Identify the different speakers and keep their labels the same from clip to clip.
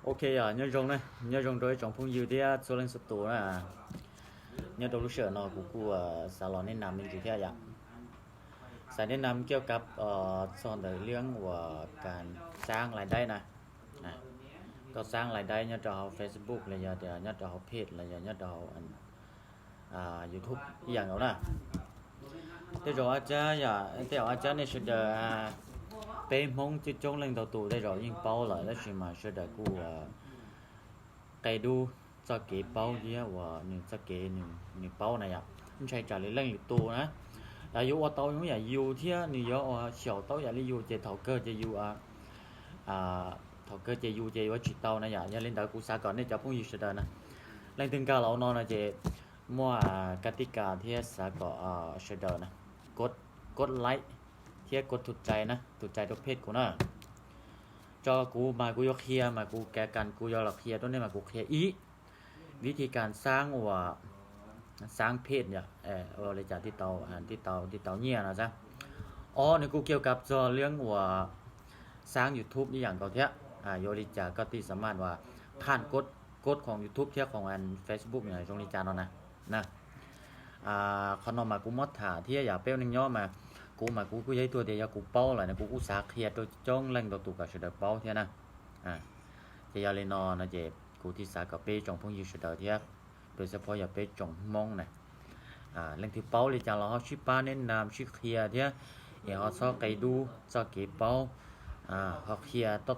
Speaker 1: Ok à, nhớ rong rồi trong phong yêu thì số lần sắp tổ là nhớ đầu lúc sợ nó của salon nên nằm mình chỉ theo vậy. Sai nên nằm เกี่ยวกับสอนในเรื่องว่าการสร้างรายได้นะอ่ะก็สร้างรายได้เนี่ยจะเอา Facebook เลยเนี่ยเนี่ยจะเอาเพจเลยเนี่ยจะเอาอันYouTube อย่างเอานะthế rồiอาจารย์thế rồiอาจารย์เนี่ยsẽ được bên mong chỉ trong lần đầu tụ đây rồi nhưng bao lại đó chỉ mà sẽ được của cây đu cho cái bao gì và những cho cái những bao này à không phải trả lời lần lượt tụ nữa là yêu ở tàu giống như yêu thế nhiều ở小tàu là yêu chơi thầu cơ chơi yêu thầu cơ chơi yêu chơi ở chỉ tàu này à lên đảo cụ sa còn này cho phong yêu sẽ được nè lên từng cao lão non là chơi mua cái tiết cả thì sẽ có sẽ được nèกดไลค์เทียกดถูกใจนะถูกใจทุกเพจกูนะจอกูมากูยกเคลียร์มากูแกกันกูยอหลักเคลียร์ต้นนี้มากูเคลียร์อีวิธีการสร้างว่าสร้างเพจเนี่ยเลยจากที่เตาเนี่ยนะจ๊ะอ๋อเนี่ยกูเกี่ยวกับจอเรื่องว่าสร้าง YouTube นี่อย่างก่อนเทียโยริจาก็ที่สามารถว่าผ่านกดของ YouTube เทียของอัน Facebook เนี่ยตรงนี้จานเอานะขนมมากูมดถาที่อยากเป้าหนึ่งย่อมากูย้ายตัวเดียวกูเป้าอะไรนะกูสาเคลียตัวจ้องเล่งตัวตุกกับเสด็จเป้าเท่านะจะยาเลนอนะเจ็บกูที่สากับเป้จงพงยูเสด็จเทียโดยเฉพาะอย่าเป้จงมองนะเล่งที่เป้าเลยจากเราชิป้าเน้นนำชิเคลียเทียเขาชอบไก่ดูชอบเก็บเป้าเขาเคลียต่อ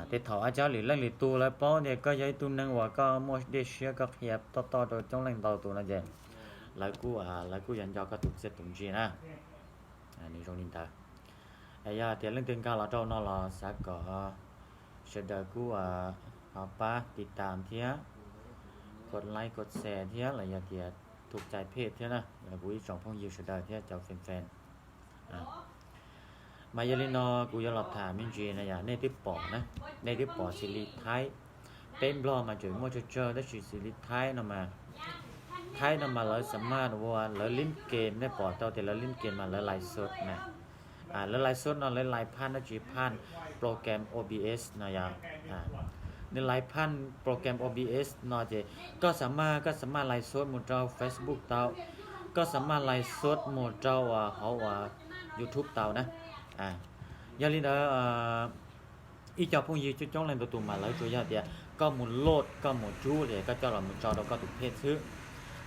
Speaker 1: แต่ถออาจารย์หรือเล่งหรือตัวแล้วเป้าเนี่ยก็ย้ายตัวนึงว่าก็มอชเดชก็เคลียต่อโดยจ้องเล่งตัวนะเจ็บlại cú dành cho các tụi sẽ tụi gì nè này trong linh ta giờ thì lên tiếng cao là trong nó là sẽ có sẽ đợi cú học baติดตามเทียกดไลค์กดแชร์เทียอะไรอย่างเทียถูกใจเพจเทียนะแล้วกูจ่องพงยิวsẽ đợiเทียเจ้าแฟนมาเยลินอกูจะหลับถามมินจีนะอย่างในที่ปอนะในที่ปอซีรีส์ไทยเป็นบล็อกมาจุดมั่วเจอได้ชื่อซีรีส์ไทยนะมาไทยนำมาเลยสามารถว่าเลยเล่นเกมได้ปอดเท่าแต่เราเล่นเกมมาเลยไลฟ์สดนะแล้วไลฟ์สดเราเลยไลฟ์พันนะจีพันโปรแกรม OBS นะอย่างในไลฟ์พันโปรแกรม OBS นะจีก็สามารถไลฟ์สดหมดเจ้า Facebook เตาก็สามารถไลฟ์สดหมดเจ้าเขาYouTube เตานะอย่าลืมอีเจ้าพวกยีจุดจ้องเล่นตัวมาแล้วตัวยาเดียก็หมุนโลดก็หมุนจู้เลยก็เจ้าเราหมุนจอเราก็ถูกเพศซื้อ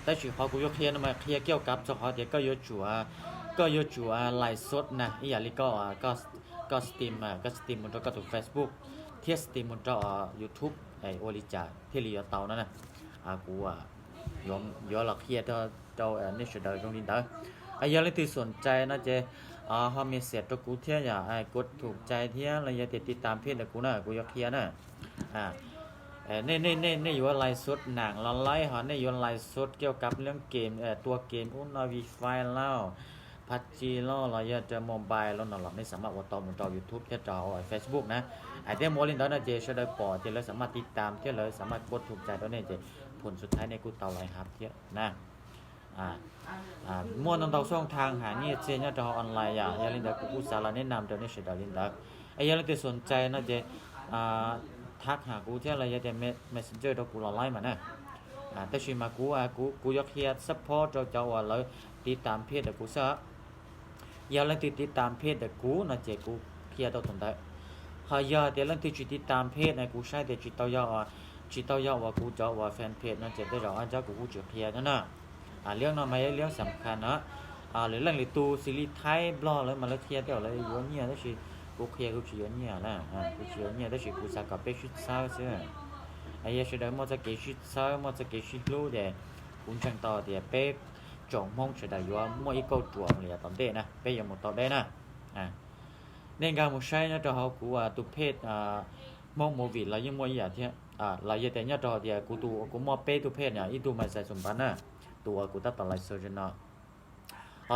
Speaker 1: แต่ชื่อเขากูยกเคลียร์นะมาเคลียร์เกี่ยวกับเจ้าเขาเดี๋ยวก็ยกจั่วไลฟ์สดนะอีอย่างนี้ก็สตรีมมันก็ถูก Facebook เทียสตรีมมันก็YouTube ไอโอริจาที่รียเตานั่นนะกูยอมหลักเคลียร์เจ้านี่สุดเลยตรงนี้เด้อไอ้ยังเลยที่สนใจนะเจเขามีเสียตัวกูเทียอย่ากดถูกใจเทียอะไรอย่าติดตามเพจแต่กูนะกูยกเคลียร์นะนี่อยู่ไลฟ์สดหนังเราไลฟ์นี่อยู่ไลฟ์สดเกี่ยวกับเรื่องเกมตัวเกมอุ้นเราวีไฟล์แล้วพับจีแล้วเราอยากจะโมบายแล้วนั่นหรอกไม่สามารถว่าต่อมันต่อ YouTube ที่จอFacebook นะไอ้เรื่องโมลินตอนนั้นเจช่วยได้ปอเจเลยสามารถติดตามเที่เลยสามารถกดถูกใจตัวนี้เจผลสุดท้ายในกูเตาไลฟ์ครับเที่ยนะมั่วนั่งเตาช่องทางหาเนี่ยเจเนี่ยจอออนไลน์อย่าลินเดอร์กูสาระแนะนำตัวนี้เฉยๆลินเดอร์ไอ้ยังเลยสนใจนะเจทักหากูเท่าไรจะmessenger ตัวกูรอไล่มานะแต่ชิมากูยกเฮียซัพพอร์ตเจ้าเลยติดตามเพจเด็กกูซะอย่าเล่นติดตามเพจเด็กกูนะเจ้ากูเฮียตัวตนได้หายาเดี๋ยวเล่นติดตามเพจนะกูใช้เดี๋ยวจิตเตายว่ากูจะว่าแฟนเพจนะเจ้าได้รออันเจ้ากูจะเฮียนั่นนะเรื่องนั้นไม่เรื่องสำคัญนะหรือเรื่องหรือตูซีรีส์ไทยบล็อกเลยมาแล้วเฮียเดี๋ยวเลยย้อนเนี่ยนั่นสิกูเคลียร์กูเชื่อเนี่ยนะกูเชื่อเนี่ยแต่กูสักกับไปชุดเช้าใช่ไหมไอ้ยังเชื่อได้มั่วจะเกี่ยชุดเช้ามั่วจะเกี่ยชุดรู้เดี๋ยวคุณจังต่อเดี๋ยวไปจงมองเชื่อได้ว่ามั่วอีกตัวจั่วเลยตอนเด็กนะไปยังหมดตอนเด็กนะในการมั่วใช้เนี่ยจะเขากูตุเพศมองโมวิดแล้วยังมั่วอย่างที่เราอย่างแต่เนี่ยจอเดี๋ยวกูมั่วเป้ตุเพศเนี่ยอีตัวมาใส่สมบัตินะตัวกูตัดต่อไลฟ์โซเชียลนะ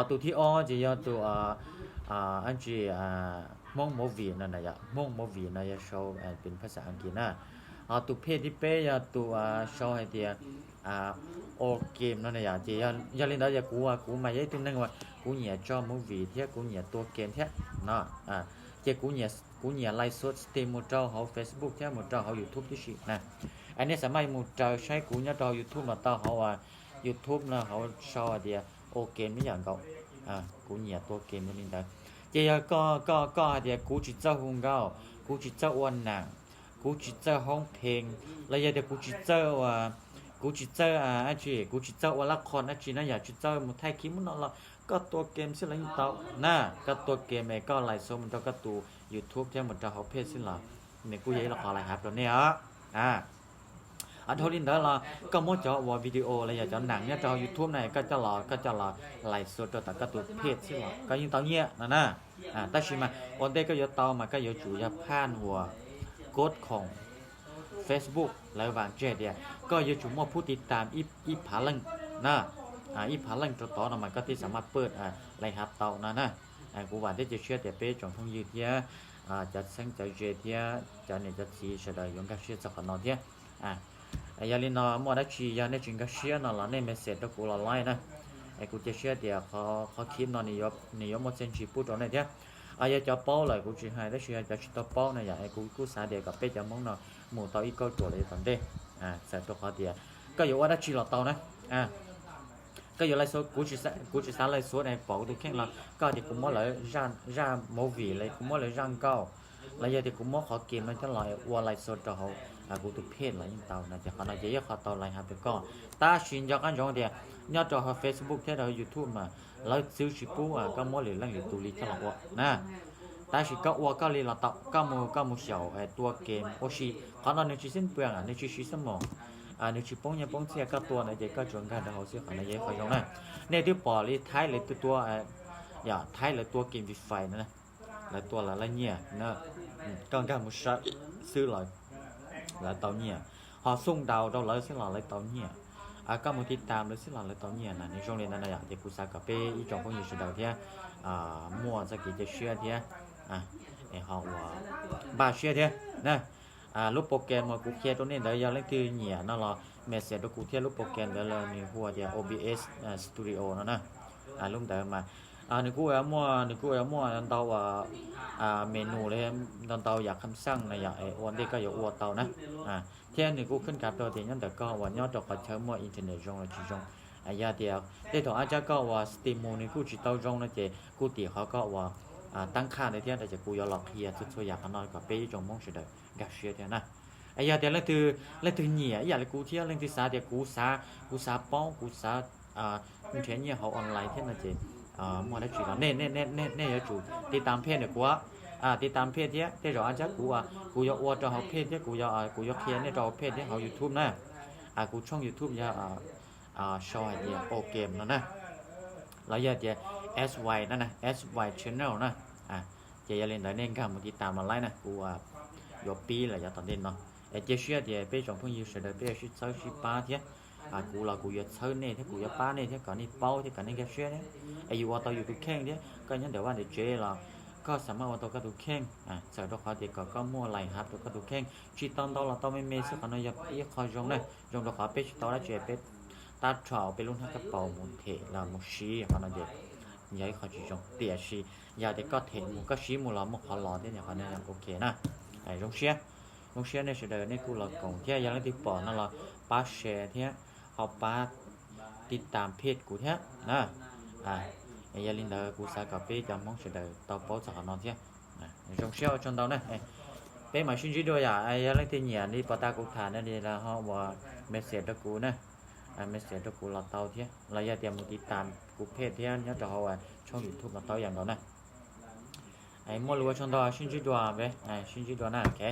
Speaker 1: ตัวที่จะยอดตัวอันจีมองโมวีนั่นนะยะมองโมวีนะยะโชว์เป็นภาษาอังกฤษนะตัวเพจที่เป้ยะตัวโชว์ให้เดียโอเกมนั่นนะยะเจียยันลินดายะกูมายัยตัวนึงว่ากูเนี่ยชอบโมวีเที่ยกูเนี่ยตัวเกมเที่ยเนาะเจ้ากู กูเนี่ยไลฟ์สดสตรีมหมดเจ้าเขา Facebook ที่หมดเจ้าเขา YouTube ที่สินะอันนี้สมัยหมดเจ้าใช้กูเนี่ยเจ้า YouTube มาเต้าเขาว่า YouTube นะเขาชอบเดียโอเกมไม่อย่างเก่ากูเนี่ยตัวเกมนี่ได้เจ้าก็เดียกูจิตเจ้าหงเก่ากูจิตเจ้าอ้วนหนังกูจิตเจ้าห้องเพลงแล้วเดี๋ยวกูจิตเจ้ากูจิตเจ้าอาชีกูจิตเจ้าว่าละครอาชีนะอยากจิตเจ้ามุทัยคิดมันนั่นละก็ตัวเกมสิละยิ่งเต้านะก็ตัวเกมไอ้ก็ไลฟ์สดมันก็ตัว YouTube ที่มันจะเขาเพจสิละเนี่ยกูยัยละครอะไรครับตัวเนี้ยอันทอลินเดอร์ละก็มั่วจอว่าวิดีโออะไรอย่างจอหนังเนี่ยจอ YouTube nàyก็จะรอไลฟ์สดแต่ก็ตัวเพจสิละก็ยิ่งเต้าเนี้ยนะแต่ชิมาวันเด็กก็ยเต้ามาก็ยจูจะผ่านหัวกดของ Facebook แล้วบางเจเดียก็ยจูมั่วผู้ติดตามอีผาลังนะอีผาลังตัวต่อมันก็ที่สามารถเปิดไลฟ์ฮับเต้านะกูว่าที่จะเชื่อแต่เป้จงทงยืดเทียจะสังใจเจเทียจะเนี่ยจะทีเสดายงก็เชื่อสักหน่อยเทียยาลินอมอได้ชียาในจริงก็เชื่อนอละในเมสเซจตะกูละไล่นะกูจะเชื่อเดียวเขาคิดนอนิยมหมดเซนชีพูดตรงไหนเทียยาจะเป้าเลยกูจะให้ได้เชื่อจะชิดต่อเป้าเนี่ยอย่างกูสาเดียกับเป้จะมองเนาะหมู่ต่ออีกก็ตัวเลยตอนเด้ใส่ตัวเขาเดียก็อยู่ว่าได้ชีหลอดเตานะก็อยู่ไลฟ์สดกูจะสาไลฟ์สดในปอกดูแข่งเราก็ที่กูมั่วเลยร่าโมวีเลยกูมั่วเลยร่างเก้าแล้วยาที่กูมั่วขอเกมมันจะลอยวัวไลฟ์สดต่อเขากูตุเพศอะไรยิ่งเตานะจะขนาดเยอะเขาเตาอะไรครับแต่ก็ตาชินจากอันจงเดียยอดจอเขา Facebook ที่เรา YouTube มาแล้วซื้อชิปูก็มั่วเลยเรื่องอยู่ตุลีที่เราว่านะตาชิก็วัวก็เลยเราเตาก็มูเฉาตัวเกมโอชิขนาดนึกชิสิ้นเปลืองนึกชิสมองนึกชิปงยังปงเสียก็ตัวในเด็กก็จนกันแต่เขาเสียขนาดเยอะเขาจงนะในที่ปอลีท้ายเลยตัวอย่าท้ายเลยตัวเกมวิไฟนะแล้วตัวละเนี่ยนะก็มูชัดซื้อเลยlà tàu nhẹ họ xung đầu đâu lấy sẽ là lấy tàu nhẹ các một tiết tam lấy sẽ là lấy tàu nhẹ này trong này là để cụ sa cà phê ý trong phong nhiêu sự đầu thế mua ra cái share thế để họ ba share thế nè lúc Pokemon mà cụ kia trong này đấy giờ lấy từ nhẹ nó là message của cụ kia lúc Pokemon đó là nhiều hoa thì OBS Studio nó nè lúc đó mà nếu cô em mua đàn tàu menuเลยđàn tàuอยากคำสั่งนะอยากวันเด็กก็อยากอวดเตานะเที่ยนี่กูขึ้นกับตัวเดียวนั่นแต่ก็วันย้อนจากเขาใช้มั่วอินเทอร์เน็ตจงเลยจีจงยาเดียวได้ถออาจจะก็ว่าสตรีมมูนี่กูจีเต้าจงนะเจกูตีเขาก็ว่าตั้งค่าในเที่ยแต่จะกูยอมหลอกเฮียสุดๆอยากขนอนกับเป้จงมองเฉยๆกัดเชียเดียวนะยาเดียวเรื่องเหนียอยากเลยกูเที่ยวเรื่องที่สาเดียวกูสาป้องกูสามึงเทียนเนี่ยเขาออนไลน์เที่ยนะเจmuaได้chỉ là nên ở chủ đi tam phê được quá đi tam phê thế thế rồi anh chắc cụ yo qua cho học phê thế cụ yo kia nên cho phê thế học YouTube nè cụ trong YouTube ya show thì ok nó nè lại giờ thì SY nè SY channel nè chị lên đấy nên cả một đi tam mà like nè cụ yo pi là ya tận đến nó chị share thì bây giờ phong yêu sẽ được bây giờ sẽ ba thế cụ là cụ giờ chơi này thế cụ giờ ba này thế còn đi bao thế còn đi cái share đấyอยู่ว่าตัวอยู่ทุกแข้งเนี่ยก็ยังเดี๋ยวว่าเดี๋ยวเจเราก็สามารถว่าตัวก็ทุกแข้งใส่ตัวเขาเด็กก็มั่วไหลครับตัวก็ทุกแข้งชีตอนเราต้องไม่เมสกันเนาะอย่าคอยจงเลยจงตัวเขาเป็ดตัวละเจเป็ดตาเฉาไปลุ้นให้กระเป๋าหมุนเทเราหมุนชี้เขาเนาะเด็กย้ายเขาจีจงเตี่ยชี้อย่าเด็กก็เทหมุนก็ชี้หมุนเราหมุนเขาหล่อเนี่ยเขาเนี่ยโอเคนะจงเชียเนี่ยเฉยๆนี่กูเรากงเที่ยยังเล่นติดปอนั่นเราป้าแชร์เที่ยเขาป้าติดตามเพจกูเที่ยนะยาลินเดอร์กูสากาเป้จำมองเฉยๆต่อโป๊สักหน่อยเที่ยจงเชี่ยวจนเตาเนี่ยเป้มาชิ้นชิ้นด้วยยาลินที่เหนียนี่ปตากูฐานนั่นดีละเขาว่าเมสเซจตะกูนะเมสเซจตะกูเราเตาเที่ยเราอย่าเตรียมติดตามกูเพจเที่ยเนี่ยจะเขาว่าช่องยูทูบเราเตาอย่างเรานะมั่วรัวชนเตาชิ้นชิ้นด้วยเว้ชิ้นชิ้นด้วยนะโอเค